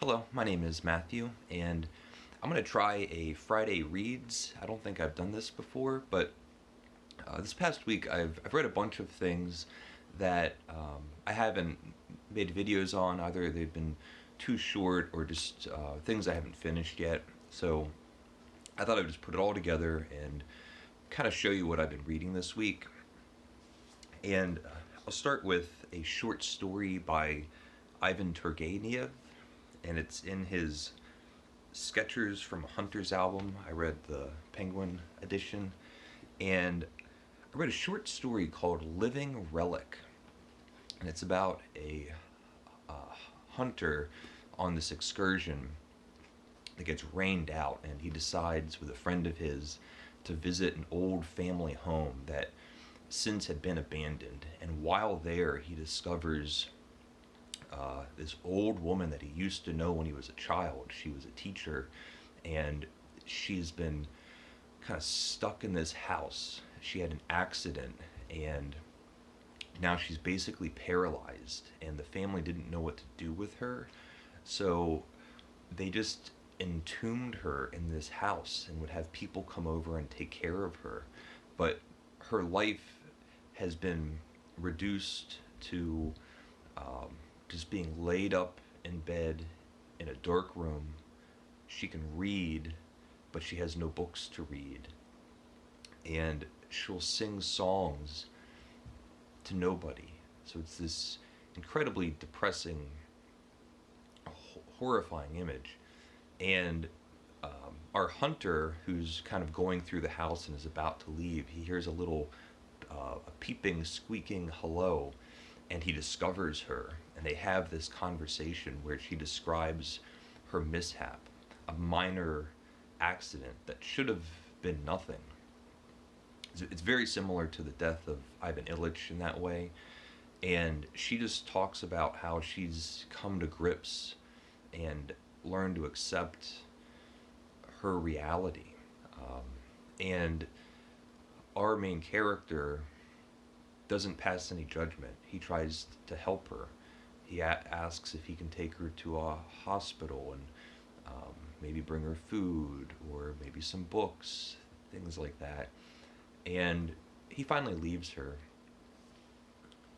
Hello, my name is Matthew, and I'm going to try a Friday Reads. I don't think I've done this before, but this past week I've read a bunch of things that I haven't made videos on. Either they've been too short or just things I haven't finished yet. So I thought I'd just put it all together and kind of show you what I've been reading this week. And I'll start with a short story by Ivan Turgenev, and it's in his Sketchers from a Hunter's album. I read the Penguin edition, and I read a short story called Living Relic, and it's about a hunter on this excursion that gets rained out, and he decides with a friend of his to visit an old family home that since had been abandoned. And while there, he discovers this old woman that he used to know when he was a child. She was a teacher, and she's been kind of stuck in this house. She had an accident, and now she's basically paralyzed, and the family didn't know what to do with her. So they just entombed her in this house and would have people come over and take care of her. But her life has been reduced to just being laid up in bed in a dark room. She can read, but she has no books to read. And she'll sing songs to nobody. So it's this incredibly depressing, horrifying image. And our hunter, who's kind of going through the house and is about to leave, he hears a peeping, squeaking hello, and he discovers her, and they have this conversation where she describes her mishap, a minor accident that should have been nothing. It's very similar to the death of Ivan Illich in that way, and she just talks about how she's come to grips and learned to accept her reality. And our main character doesn't pass any judgment. He tries to help her. He asks if he can take her to a hospital and maybe bring her food or maybe some books, things like that. And he finally leaves her,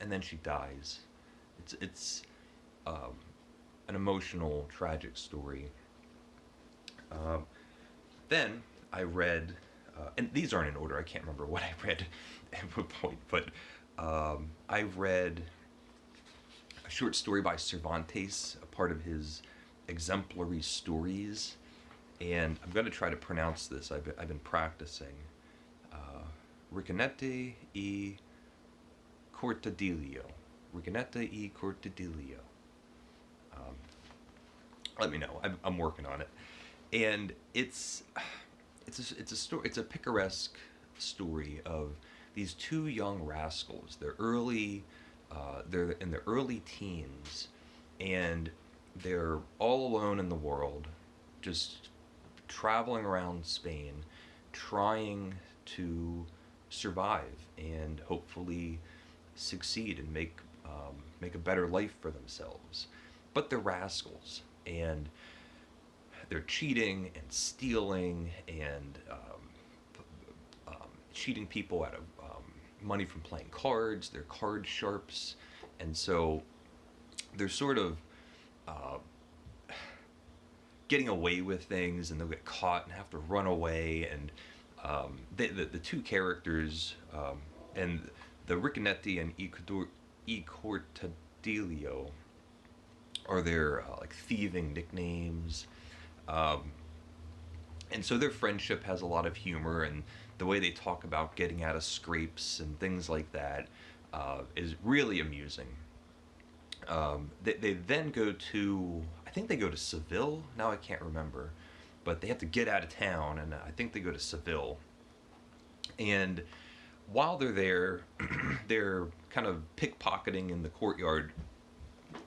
and then she dies. It's an emotional, tragic story. Then I read, and these aren't in order. I can't remember what I read at what point, but I read a short story by Cervantes, a part of his exemplary stories, and I'm going to try to pronounce this. I've been practicing. Ricanete y Cortadillo. Ricanete y Cortadillo. Let me know. I'm working on it, and it's a story. It's a picaresque story of these two young rascals. They're in their early teens, and they're all alone in the world, just traveling around Spain, trying to survive and hopefully succeed and make a better life for themselves. But they're rascals, and they're cheating and stealing and cheating people out of money from playing cards. They're card sharps, and so they're sort of getting away with things, and they'll get caught and have to run away. And the two characters, and the Riccanetti and E. Cortadillo are their like thieving nicknames. And so their friendship has a lot of humor, and the way they talk about getting out of scrapes and things like that is really amusing. They then go to, I think they go to Seville. Now I can't remember, but they have to get out of town, and I think they go to Seville. And while they're there, they're kind of pickpocketing in the courtyard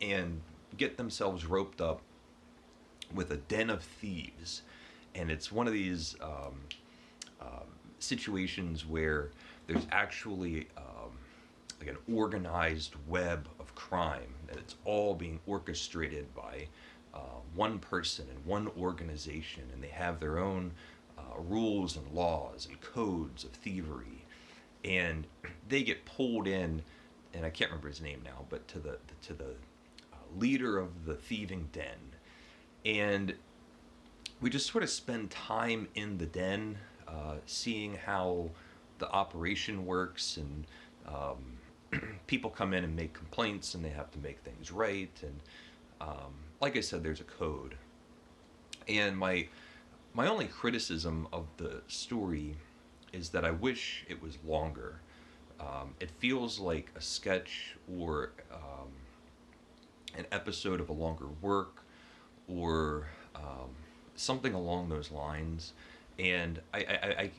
and get themselves roped up with a den of thieves. And it's one of these situations where there's actually like an organized web of crime, and it's all being orchestrated by one person and one organization, and they have their own rules and laws and codes of thievery, and they get pulled in, and I can't remember his name now, but to the leader of the thieving den, and we just sort of spend time in the den, seeing how the operation works, and people come in and make complaints, and they have to make things right, and like I said, there's a code. And my only criticism of the story is that I wish it was longer. It feels like a sketch or an episode of a longer work, or something along those lines. And I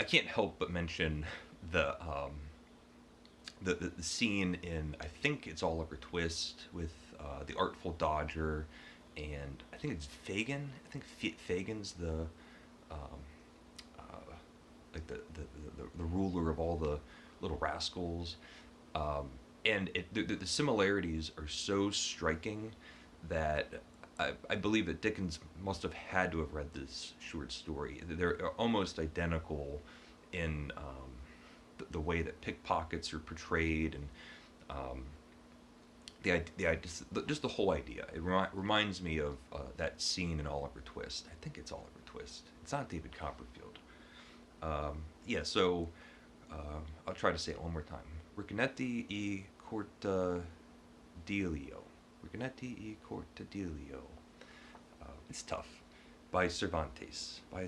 can't help but mention the scene in, I think it's Oliver Twist, with the Artful Dodger, and I think it's Fagin. I think Fagin's the like the ruler of all the little rascals, and the similarities are so striking that I believe that Dickens must have had to have read this short story. They're almost identical in the way that pickpockets are portrayed, and just the whole idea. It reminds me of that scene in Oliver Twist. I think it's Oliver Twist. It's not David Copperfield. Yeah, so I'll try to say it one more time. Riconetti e Cortadilio. Riconetti e Cortadilio. It's tough. By Cervantes. I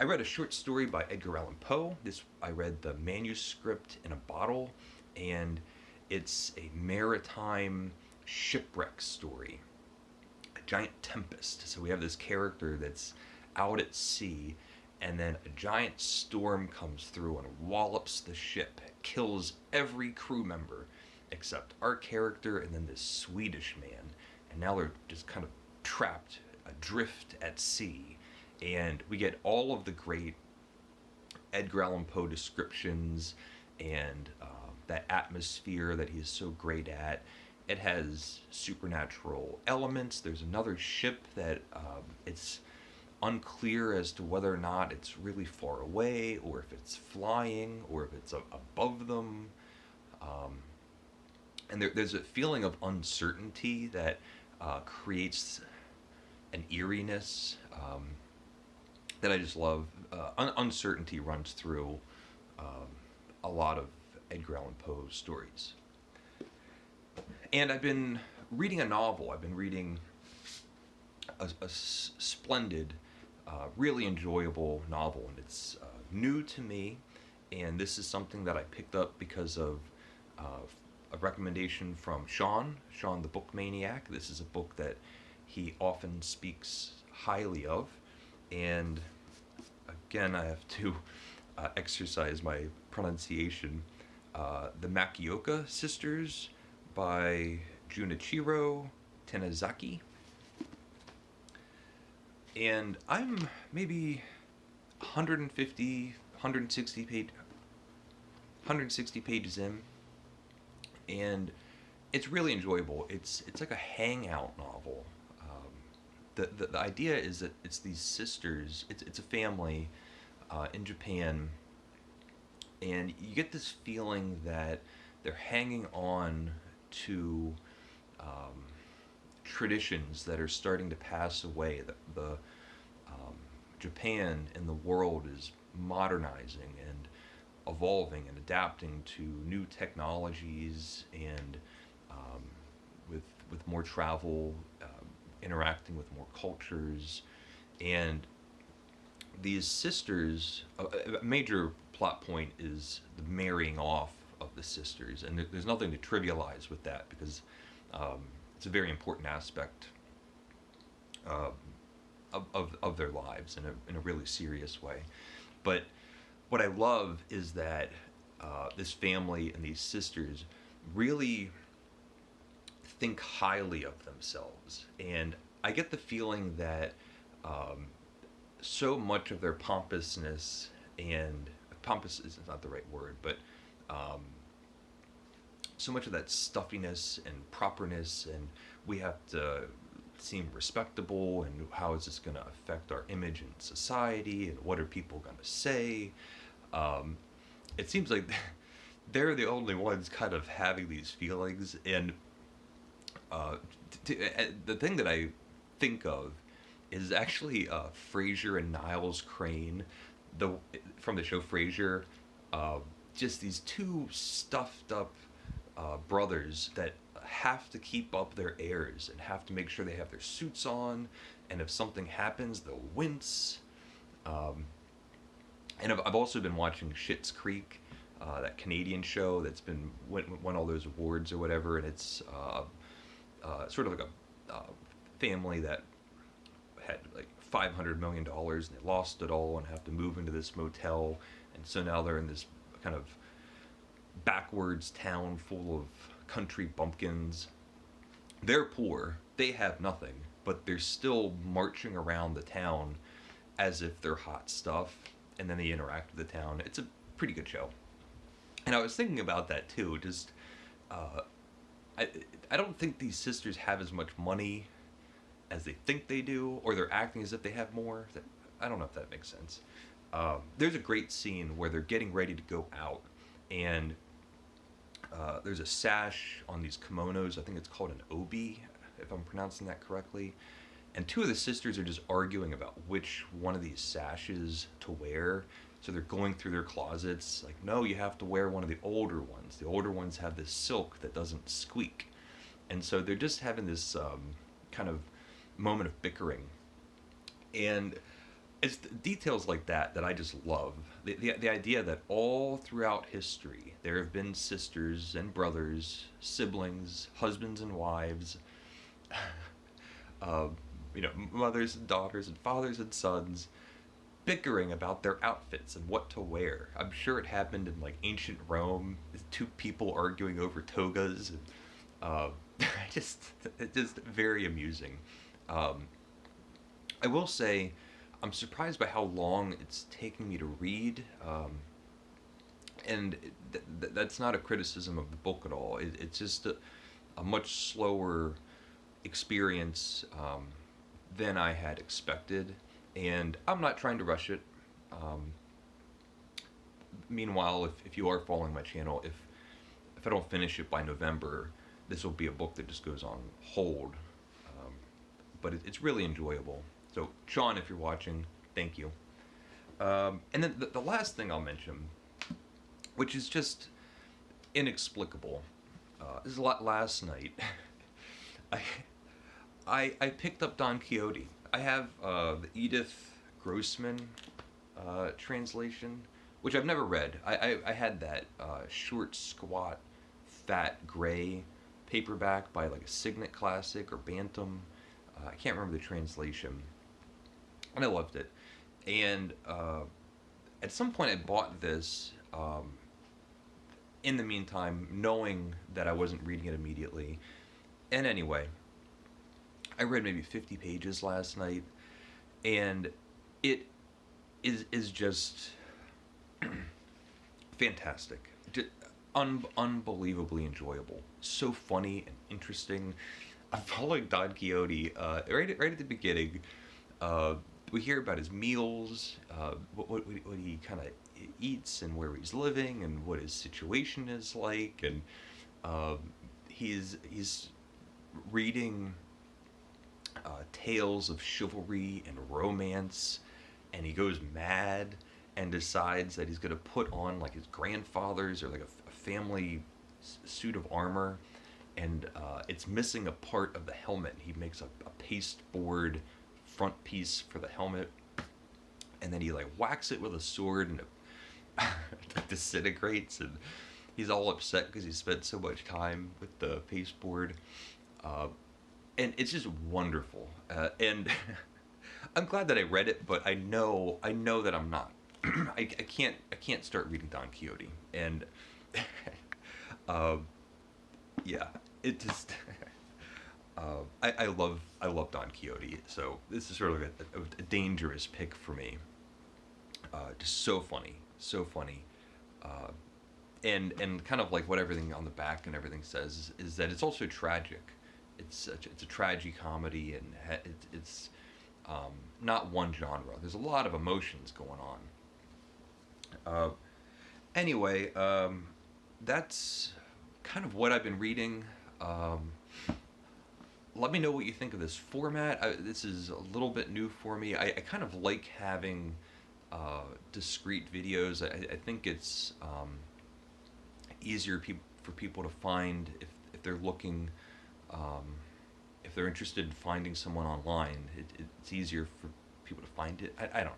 read a short story by Edgar Allan Poe. I read the manuscript in a bottle, and it's a maritime shipwreck story. A Giant Tempest. So we have this character that's out at sea, and then a giant storm comes through and wallops the ship, kills every crew member except our character and then this Swedish man, and now they're just kind of trapped adrift at sea. And we get all of the great Edgar Allan Poe descriptions, and that atmosphere that he is so great at. It has supernatural elements. There's another ship that it's unclear as to whether or not it's really far away, or if it's flying, or if it's above them. And there's a feeling of uncertainty that creates an eeriness that I just love. Uncertainty runs through a lot of Edgar Allan Poe's stories. And I've been reading a novel. I've been reading a splendid, really enjoyable novel, and it's new to me. And this is something that I picked up because of a recommendation from Sean the Book Maniac. This is a book that he often speaks highly of, and again, I have to exercise my pronunciation. The Makioka Sisters by Junichiro Tenazaki. And I'm maybe 160 pages in, and it's really enjoyable. It's like a hangout novel. The idea is that it's these sisters. It's a family in Japan, and you get this feeling that they're hanging on to traditions that are starting to pass away. The Japan and the world is modernizing and evolving and adapting to new technologies, and with more travel, interacting with more cultures. And these sisters, a major plot point is the marrying off of the sisters, and there's nothing to trivialize with that, because it's a very important aspect of their lives in a really serious way. But what I love is that this family and these sisters really think highly of themselves, and I get the feeling that so much of their pompousness, and pompous is not the right word, but so much of that stuffiness and properness, and we have to seem respectable, and how is this going to affect our image in society, and what are people going to say. um, it seems like they're the only ones kind of having these feelings. And uh, the thing that I think of is actually Frasier and Niles Crane, the from the show Frasier. Uh, just these two stuffed up brothers that have to keep up their airs and have to make sure they have their suits on, and if something happens, they'll wince. Um, and I've also been watching Schitt's Creek, that Canadian show that's been won all those awards or whatever, and it's sort of like a family that had like $500 million, and they lost it all and have to move into this motel, and so now they're in this kind of backwards town full of country bumpkins. They're poor, they have nothing, but they're still marching around the town as if they're hot stuff, and then they interact with the town. It's a pretty good show. And I was thinking about that too. Just, uh, I, I don't think these sisters have as much money as they think they do, or they're acting as if they have more. I don't know if that makes sense. There's a great scene where they're getting ready to go out, and there's a sash on these kimonos. I think it's called an obi, if I'm pronouncing that correctly. And two of the sisters are just arguing about which one of these sashes to wear. So they're going through their closets, like, no, you have to wear one of the older ones. The older ones have this silk that doesn't squeak. And so they're just having this kind of moment of bickering. And it's details like that that I just love. The idea that all throughout history there have been sisters and brothers, siblings, husbands and wives, uh, mothers and daughters and fathers and sons, bickering about their outfits and what to wear. I'm sure it happened in like ancient Rome, two people arguing over togas. And, it's just very amusing. I will say, I'm surprised by how long it's taking me to read, and that's not a criticism of the book at all. It's just a much slower experience than I had expected, and I'm not trying to rush it. Meanwhile, if you are following my channel, if I don't finish it by November, this will be a book that just goes on hold. But it's really enjoyable. So, Sean, if you're watching, thank you. And then the last thing I'll mention, which is just inexplicable, is last night. I picked up Don Quixote. I have the Edith Grossman translation, which I've never read. I had that short, squat, fat, gray paperback by like a Signet Classic or Bantam. I can't remember the translation. And I loved it. And at some point I bought this in the meantime, knowing that I wasn't reading it immediately. And anyway, I read maybe 50 pages last night, and it is just fantastic. Just unbelievably enjoyable. So funny and interesting. I'm following Don Quixote right at the beginning. We hear about his meals, what he kind of eats, and where he's living, and what his situation is like, and he's reading tales of chivalry and romance, and he goes mad and decides that he's going to put on like his grandfather's or like a family suit of armor, and it's missing a part of the helmet. He makes a pasteboard front piece for the helmet, and then he like whacks it with a sword, and it disintegrates, and he's all upset because he spent so much time with the pasteboard, and it's just wonderful. And I'm glad that I read it, but I know that I'm not. I can't start reading Don Quixote, and yeah, it just I love Don Quixote, so this is sort of a dangerous pick for me. Just so funny. and kind of like what everything on the back and everything says is that it's also tragic. It's a tragicomedy, and it's not one genre. There's a lot of emotions going on. Uh, anyway, that's kind of what I've been reading. Um, Let me know what you think of this format. This is a little bit new for me. I kind of like having discrete videos. I think it's easier for people to find if they're looking, um, if they're interested in finding someone online. It's easier for people to find it. I don't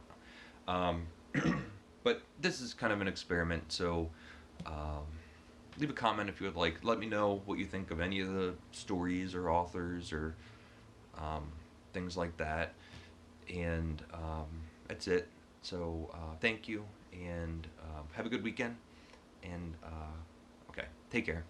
know. But this is kind of an experiment, so um, leave a comment if you would like. Let me know what you think of any of the stories or authors or um, things like that. And that's it. So thank you, and have a good weekend. And okay, take care.